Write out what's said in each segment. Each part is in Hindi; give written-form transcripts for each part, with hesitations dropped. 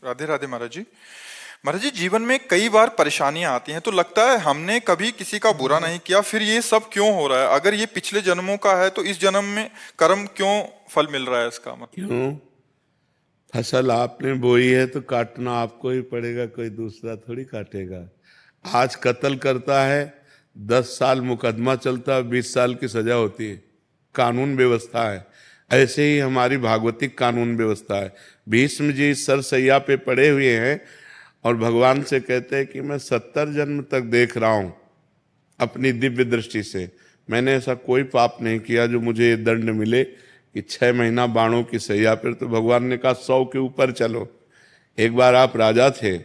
राधे राधे महाराज जी। महाराज जी, जीवन में कई बार परेशानियां आती हैं तो लगता है हमने कभी किसी का बुरा नहीं किया, फिर ये सब क्यों हो रहा है? अगर ये पिछले जन्मों का है तो इस जन्म में कर्म क्यों फल मिल रहा है इसका मतलब? क्यों? फसल आपने बोई है तो काटना आपको ही पड़ेगा, कोई दूसरा थोड़ी काटेगा। आज कत्ल करता है, 10 साल मुकदमा चलता है, 20 साल की सजा होती है। कानून व्यवस्था है। ऐसे ही हमारी भागवतिक कानून व्यवस्था है। भीष्म जी सरसैया पे पड़े हुए हैं और भगवान से कहते हैं कि मैं 70 जन्म तक देख रहा हूं अपनी दिव्य दृष्टि से, मैंने ऐसा कोई पाप नहीं किया जो मुझे ये दंड मिले कि 6 महीना बाणों की सैया पर। तो भगवान ने कहा 100 के ऊपर चलो। एक बार आप राजा थे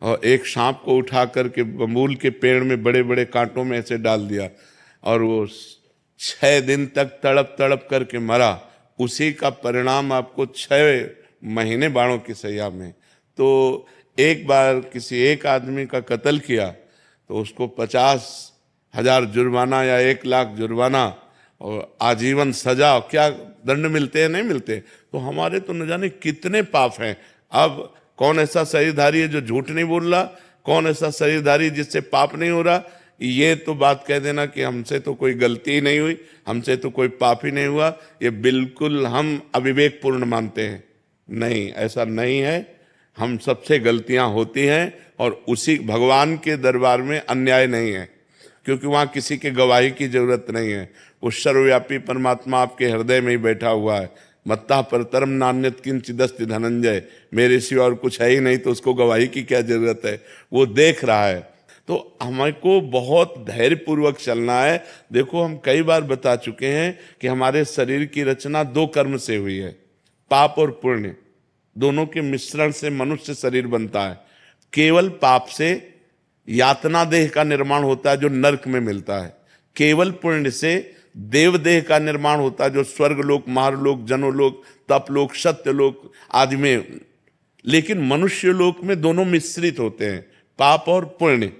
और एक सांप को उठा करके बबूल के पेड़ में बड़े बड़े कांटों में ऐसे डाल दिया और वो 6 दिन तक तड़प तड़प करके मरा। उसी का परिणाम आपको 6 महीने बाणों की सैया में। तो एक बार किसी एक आदमी का कत्ल किया तो उसको 50,000 जुर्माना या 1 लाख जुर्माना और आजीवन सजा, क्या दंड मिलते हैं? नहीं मिलते। तो हमारे तो न जाने कितने पाप हैं। अब कौन ऐसा शरीरधारी है जो झूठ नहीं बोल रहा? कौन ऐसा शरीरधारी जिससे पाप नहीं हो रहा? ये तो बात कह देना कि हमसे तो कोई गलती ही नहीं हुई, हमसे तो कोई पाप ही नहीं हुआ, ये बिल्कुल हम अविवेकपूर्ण मानते हैं। नहीं, ऐसा नहीं है। हम सबसे गलतियां होती हैं और उसी भगवान के दरबार में अन्याय नहीं है, क्योंकि वहां किसी के गवाही की जरूरत नहीं है। वो सर्वव्यापी परमात्मा आपके हृदय में ही बैठा हुआ है। मत्ता परतरम नान्यत किंचिदस्ति धनंजय, मेरे सिवा और कुछ है ही नहीं, तो उसको गवाही की क्या जरूरत है? वो देख रहा है। तो हमको बहुत धैर्यपूर्वक चलना है। देखो, हम कई बार बता चुके हैं कि हमारे शरीर की रचना 2 कर्म से हुई है, पाप और पुण्य। दोनों के मिश्रण से मनुष्य शरीर बनता है। केवल पाप से यातना देह का निर्माण होता है जो नरक में मिलता है। केवल पुण्य से देव देह का निर्माण होता है जो स्वर्ग लोक, महारलोक, जनोलोक, तपलोक, सत्यलोक आदि में। लेकिन मनुष्य लोक में दोनों मिश्रित होते हैं, पाप और पुण्य।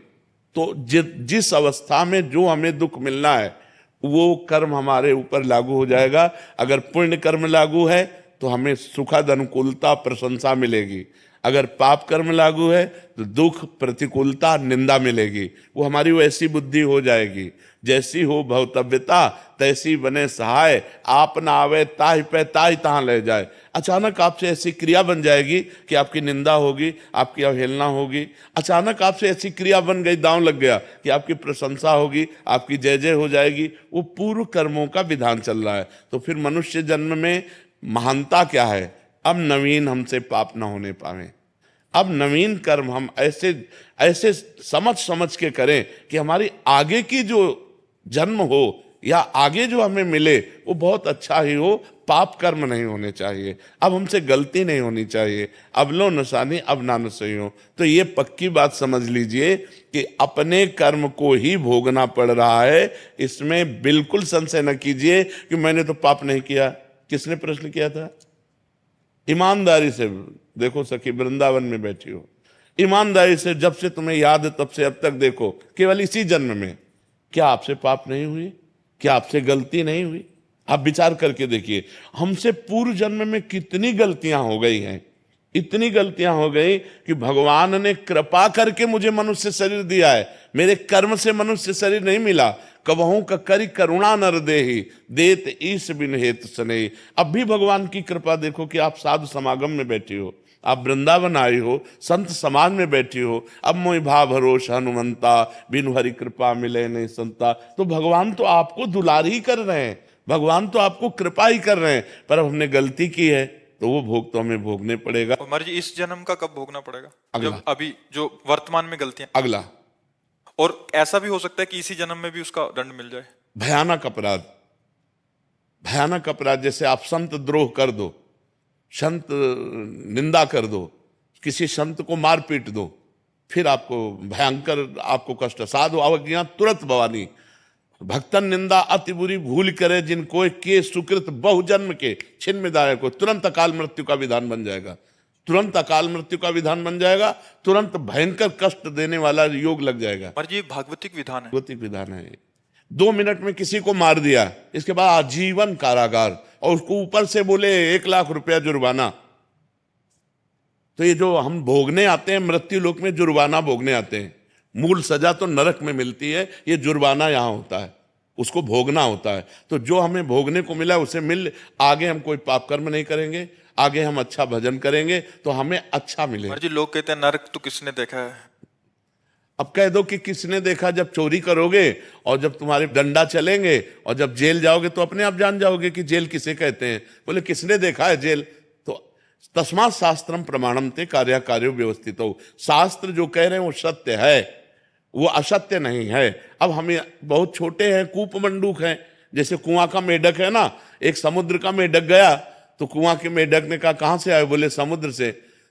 तो जिस अवस्था में जो हमें दुख मिलना है वो कर्म हमारे ऊपर लागू हो जाएगा। अगर पुण्य कर्म लागू है तो हमें सुखद अनुकूलता प्रशंसा मिलेगी। अगर पाप कर्म लागू है तो दुख प्रतिकूलता निंदा मिलेगी। वो हमारी वैसी बुद्धि हो जाएगी, जैसी हो भवतव्यता तैसी बने सहाय, आप ना आवे ताहि पे ताहि तहां ले जाए। अचानक आपसे ऐसी क्रिया बन जाएगी कि आपकी निंदा होगी, आपकी अवहेलना होगी। अचानक आपसे ऐसी क्रिया बन गई, दांव लग गया कि आपकी प्रशंसा होगी, आपकी जय जय हो जाएगी। वो पूर्व कर्मों का विधान चल रहा है। तो फिर मनुष्य जन्म में महानता क्या है? अब नवीन हमसे पाप ना होने पावे। अब नवीन कर्म हम ऐसे ऐसे समझ समझ के करें कि हमारी आगे की जो जन्म हो या आगे जो हमें मिले वो बहुत अच्छा ही हो। पाप कर्म नहीं होने चाहिए। अब हमसे गलती नहीं होनी चाहिए। अब लो नसानी अब ना नसई हो। तो ये पक्की बात समझ लीजिए कि अपने कर्म को ही भोगना पड़ रहा है। इसमें बिल्कुल संशय न कीजिए कि मैंने तो पाप नहीं किया। किसने प्रश्न किया था? ईमानदारी से देखो सखी, वृंदावन में बैठी हो, ईमानदारी से जब से तुम्हें याद है तब से अब तक देखो, केवल इसी जन्म में क्या आपसे पाप नहीं हुई? क्या आपसे गलती नहीं हुई? आप विचार करके देखिए, हमसे पूर्व जन्म में कितनी गलतियां हो गई हैं। इतनी गलतियां हो गई कि भगवान ने कृपा करके मुझे मनुष्य शरीर दिया है। मेरे कर्म से मनुष्य शरीर नहीं मिला। कबहू का करी करुणा नर देहि, देत ईश बिन हेत सनेहि। अब भी भगवान की कृपा देखो कि आप साधु समागम में बैठी हो, आप वृंदावन आई हो, संत समाज में बैठी हो। अब मोहि भाव भरोस हनुमंता, बिनु हरि कृपा मिले नहीं संता। तो भगवान तो आपको दुलार ही कर रहे हैं, भगवान तो आपको कृपा ही कर रहे हैं। पर अब हमने गलती की है तो वो भोग तो हमें भोगने पड़ेगा। और महाराज जी, इस जन्म का कब भोगना पड़ेगा? अगला। जब अभी जो वर्तमान में गलतियां। अगला। और ऐसा भी हो सकता है कि इसी जन्म में भी उसका दंड मिल जाए। भयानक अपराध, भयानक अपराध, जैसे आप संत द्रोह कर दो, संत निंदा कर दो, किसी संत को मार पीट दो, फिर आपको भयंकर आपको कष्ट। साधु अवज्ञा तुरंत भवानी, भक्तन निंदा अति बुरी भूल करे, जिनको के सुकृत बहुजन्म के छिन्न दायक को। तुरंत अकाल मृत्यु का विधान बन जाएगा, तुरंत अकाल मृत्यु का विधान बन जाएगा, तुरंत भयंकर कष्ट देने वाला योग लग जाएगा। महाराज जी, भागवतिक विधान है। भागवतिक विधान है। 2 मिनट में किसी को मार दिया, इसके बाद आजीवन कारागार, और उसको ऊपर से बोले 1 लाख रुपया जुर्माना। तो ये जो हम भोगने आते हैं मृत्यु लोक में, जुर्माना भोगने आते हैं, मूल सजा तो नरक में मिलती है, ये जुर्माना यहाँ होता है, उसको भोगना होता है। तो जो हमें भोगने को मिला उसे मिल, आगे हम कोई पाप कर्म नहीं करेंगे, आगे हम अच्छा भजन करेंगे तो हमें अच्छा मिलेगा। महाराज जी, लोग कहते हैं नरक तो किसने देखा है? अब कह दो कि किसने देखा, जब चोरी करोगे और जब तुम्हारे डंडा चलेंगे और जब जेल जाओगे तो अपने आप जान जाओगे कि जेल किसे कहते हैं। बोले किसने देखा है जेल? तो तस्मात् शास्त्रम प्रमाणम ते कार्य कार्यो व्यवस्थित हो, शास्त्र जो कह रहे हैं वो सत्य है, वो असत्य नहीं है। अब हमें बहुत छोटे हैं, कूप मंडूक हैं, जैसे कुआं का मेढक है ना, एक समुद्र का मेढक गया तो कुआं के मेढक ने कहा कहां से आए? बोले समुद्र से।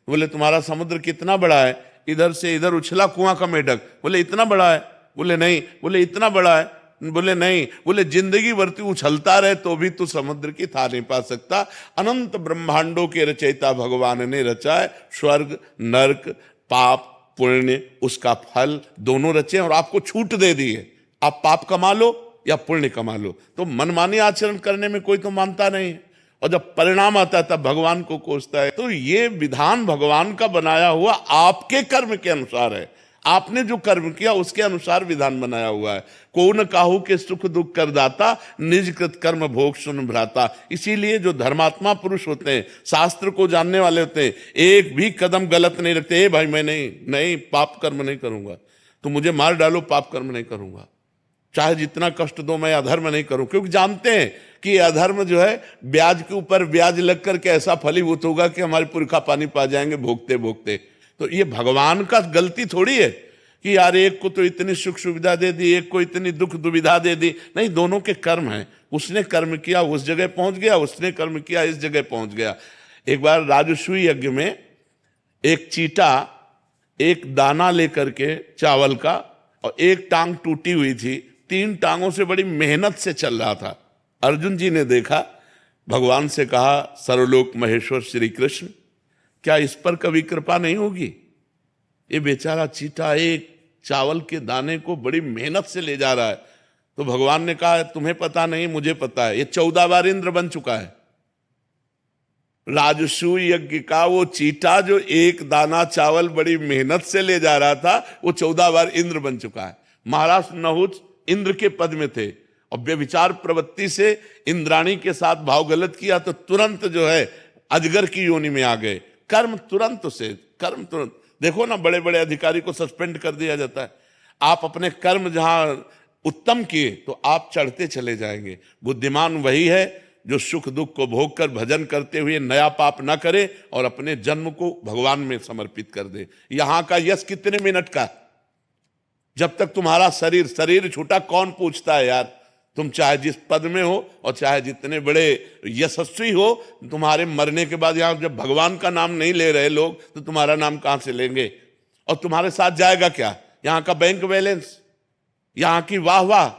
बोले तुम्हारा समुद्र कितना बड़ा है? इधर से इधर उछला कुआं का मेढक। बोले इतना बड़ा है? बोले नहीं। बोले इतना बड़ा है? बोले नहीं। बोले जिंदगी भर तू उछलता रहे तो भी तू समुद्र की था नहीं पा सकता। अनंत ब्रह्मांडों के रचयिता भगवान ने रचा है, स्वर्ग नरक, पाप पुण्य, उसका फल दोनों रचे और आपको छूट दे दी है, आप पाप कमा लो या पुण्य कमा लो। तो मनमानी आचरण करने में कोई तो मानता नहीं है, और जब परिणाम आता है तब भगवान को कोसता है। तो ये विधान भगवान का बनाया हुआ आपके कर्म के अनुसार है, आपने जो कर्म किया उसके अनुसार विधान बनाया हुआ है। को न काहू के सुख दुख कर दाता, निज कृत कर्म भोग सुन भ्राता। इसीलिए जो धर्मात्मा पुरुष होते हैं, शास्त्र को जानने वाले होते हैं, एक भी कदम गलत नहीं रखते। ए भाई मैं नहीं पाप कर्म नहीं करूंगा, तो मुझे मार डालो पाप कर्म नहीं करूंगा, चाहे जितना कष्ट दो मैं अधर्म नहीं करूं। क्योंकि जानते हैं कि अधर्म जो है ब्याज के ऊपर ब्याज लग करके ऐसा फलीभूत होगा कि हमारे पुरखा पानी पा जाएंगे भोगते भोगते। तो ये भगवान का गलती थोड़ी है कि यार एक को तो इतनी सुख सुविधा दे दी, एक को इतनी दुख दुविधा दे दी। नहीं, दोनों के कर्म हैं। उसने कर्म किया उस जगह पहुंच गया, उसने कर्म किया इस जगह पहुंच गया। एक बार राजसूय यज्ञ में एक चीटा एक दाना लेकर के चावल का, और एक टांग टूटी हुई थी, 3 टांगों से बड़ी मेहनत से चल रहा था। अर्जुन जी ने देखा, भगवान से कहा सर्वलोक महेश्वर श्री कृष्ण, क्या इस पर कभी कृपा नहीं होगी? ये बेचारा चीटा एक चावल के दाने को बड़ी मेहनत से ले जा रहा है। तो भगवान ने कहा तुम्हें पता नहीं, मुझे पता है, ये 14 बार इंद्र बन चुका है। राजसूय यज्ञ का वो चीटा जो एक दाना चावल बड़ी मेहनत से ले जा रहा था, वो 14 बार इंद्र बन चुका है। महाराज नहुष इंद्र के पद में थे, और व्यभिचार प्रवृत्ति से इंद्राणी के साथ भाव गलत किया तो तुरंत जो है अजगर की योनि में आ गए। कर्म तुरंत देखो ना, बड़े बड़े अधिकारी को सस्पेंड कर दिया जाता है। आप अपने कर्म जहां उत्तम किए तो आप चढ़ते चले जाएंगे। बुद्धिमान वही है जो सुख दुख को भोग कर भजन करते हुए नया पाप ना करे और अपने जन्म को भगवान में समर्पित कर दे। यहां का यश कितने मिनट का? जब तक तुम्हारा शरीर छूटा कौन पूछता है यार? तुम चाहे जिस पद में हो और चाहे जितने बड़े यशस्वी हो, तुम्हारे मरने के बाद यहां जब भगवान का नाम नहीं ले रहे लोग तो तुम्हारा नाम कहां से लेंगे? और तुम्हारे साथ जाएगा क्या? यहां का बैंक बैलेंस, यहां की वाह,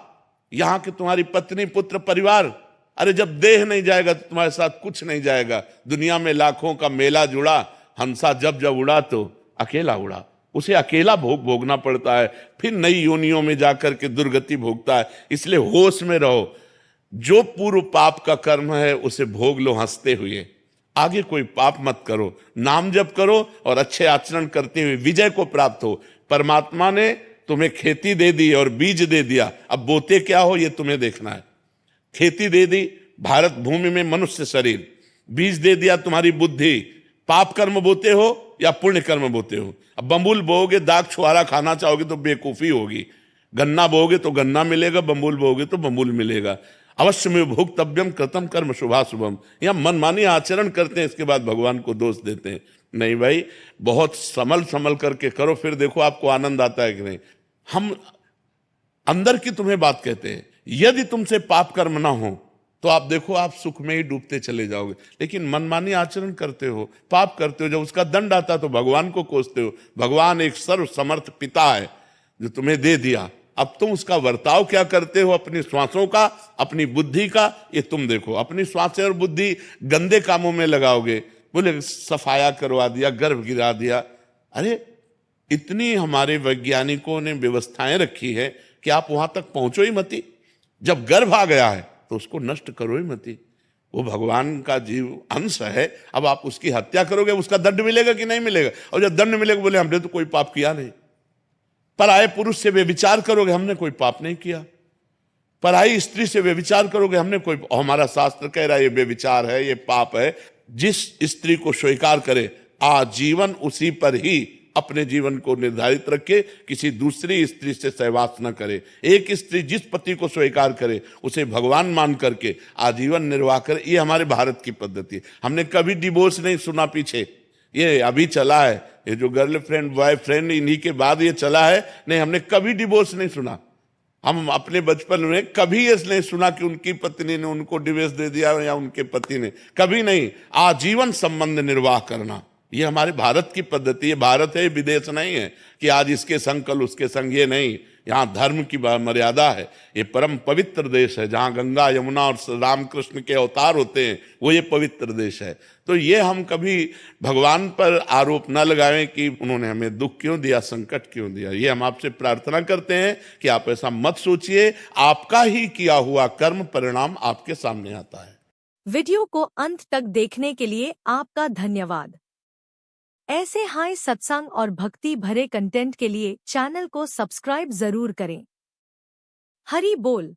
यहां की तुम्हारी पत्नी पुत्र परिवार। अरे जब देह नहीं जाएगा तो तुम्हारे साथ कुछ नहीं जाएगा। दुनिया में लाखों का मेला जुड़ा, हंसा जब जब उड़ा तो अकेला उड़ा। उसे अकेला भोगना पड़ता है, फिर नई योनियों में जाकर के दुर्गति भोगता है। इसलिए होश में रहो, जो पूर्व पाप का कर्म है उसे भोग लो हंसते हुए। आगे कोई पाप मत करो, नाम जप करो और अच्छे आचरण करते हुए विजय को प्राप्त हो। परमात्मा ने तुम्हें खेती दे दी और बीज दे दिया, अब बोते क्या हो ये तुम्हें देखना है। खेती दे दी भारत भूमि में मनुष्य शरीर, बीज दे दिया तुम्हारी बुद्धि। पाप कर्म बोते हो या पुण्य कर्म बोते हो? अब बम्बुल बोओगे, दाग छुआरा खाना चाहोगे तो बेवकूफी होगी। गन्ना बोओगे तो गन्ना मिलेगा, बम्बुल बोओगे तो बम्बुल मिलेगा। अवश्य में भोक्तव्यम कृतम कर्म शुभाशुभम। या मनमानी आचरण करते हैं, इसके बाद भगवान को दोष देते हैं। नहीं भाई, बहुत संभल करके करो, फिर देखो आपको आनंद आता है कि नहीं। हम अंदर की तुम्हें बात कहते हैं, यदि तुमसे पाप कर्म ना हो तो आप देखो आप सुख में ही डूबते चले जाओगे। लेकिन मनमानी आचरण करते हो, पाप करते हो, जब उसका दंड आता तो भगवान को कोसते हो। भगवान एक सर्व समर्थ पिता है जो तुम्हें दे दिया, अब तुम उसका वर्ताव क्या करते हो अपनी श्वासों का, अपनी बुद्धि का, ये तुम देखो। अपनी श्वासें और बुद्धि गंदे कामों में लगाओगे, बोले सफाया करवा दिया, गर्भ गिरा दिया। अरे इतनी हमारे वैज्ञानिकों ने व्यवस्थाएं रखी है कि आप वहां तक पहुंचो ही मती। जब गर्भ आ गया है तो उसको नष्ट करो ही मती। वो भगवान का जीव अंश है। अब आप उसकी हत्या करोगे, उसका दंड मिलेगा कि नहीं मिलेगा? और जब दंड मिलेगा बोले हमने तो कोई पाप किया नहीं। पराये पुरुष से व्यभिचार करोगे, हमने कोई पाप नहीं किया। पराई स्त्री से व्यभिचार करोगे, हमने कोई, हमारा शास्त्र कह रहा है ये व्यभिचार है, ये पाप है। जिस स्त्री को स्वीकार करे आजीवन उसी पर ही अपने जीवन को निर्धारित रखे, किसी दूसरी स्त्री से सहवास न करे। एक स्त्री जिस पति को स्वीकार करे उसे भगवान मान करके आजीवन निर्वाह करे। ये हमारे भारत की पद्धति है। हमने कभी डिवोर्स नहीं सुना पीछे, ये अभी चला है, ये जो गर्लफ्रेंड बॉयफ्रेंड इन्हीं के बाद ये चला है। नहीं, हमने कभी डिवोर्स नहीं सुना। हम अपने बचपन में कभी ये नहीं सुना कि उनकी पत्नी ने उनको डिवोर्स दे दिया या उनके पति ने, कभी नहीं। आजीवन संबंध निर्वाह करना ये हमारे भारत की पद्धति है। भारत है, विदेश नहीं है कि आज इसके संग कल उसके संग, ये नहीं। यहाँ धर्म की मर्यादा है। ये परम पवित्र देश है, जहाँ गंगा यमुना और रामकृष्ण के अवतार होते हैं, वो ये पवित्र देश है। तो ये हम कभी भगवान पर आरोप न लगाएं कि उन्होंने हमें दुख क्यों दिया, संकट क्यों दिया। ये हम आपसे प्रार्थना करते हैं कि आप ऐसा मत सोचिए। आपका ही किया हुआ कर्म परिणाम आपके सामने आता है। वीडियो को अंत तक देखने के लिए आपका धन्यवाद। ऐसे हाई सत्संग और भक्ति भरे कंटेंट के लिए चैनल को सब्सक्राइब जरूर करें। हरि बोल।